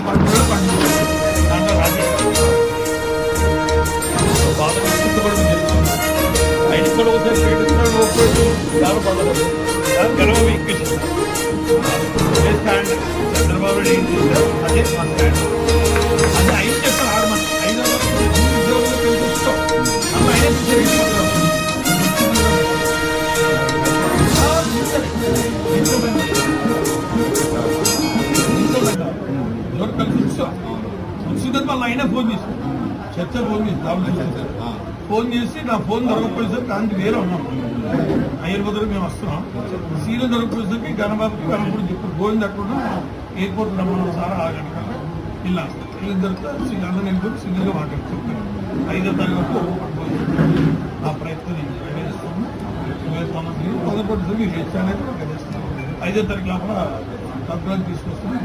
పండుగ దాంట్లో రాజకీయ బాగా కూడా జరుగుతుంది. ఆయన కూడా ఒకసారి పెట్టిస్తున్నాడు చాలా పడలేదు గెలవ ఎక్కిస్తుంది. అదే స్టాండ్ చంద్రబాబు నాయుడు ఏం చేశారు అదే మా స్టాండ్. అది ఆయన చెప్పారు ఆడమని అయినా ఉద్యోగులు పెంచుతాం అమ్మ ఆయన ఎవరు కలిసి వచ్చిందని వాళ్ళు అయినా ఫోన్ చేశారు చర్చ ఫోన్ చేసి ఫోన్ చేసి నా ఫోన్ దొరకపోయేసరికి దానికి వేరే ఉన్నాం అయ్యర్ మేము వస్తున్నాం సీరియల్ దొరకపోయేసరికి గణబాబుకి గణపూడి చెప్పారు గోవింద్ అక్కడ ఎయిర్పోర్ట్ రమ్మన్నాం సార్ ఆగండి ఇలా వీళ్ళకి దొరికితే అందరూ వెళ్ళిపోయి సింగిల్గా మాట్లాడుతున్నాను 5వ తారీఖు ఆ ప్రయత్నం నేను చేస్తాను. మొదటి మీరు చేస్తానని 5వ తారీఖు లోపల తత్వాన్ని తీసుకొస్తాను.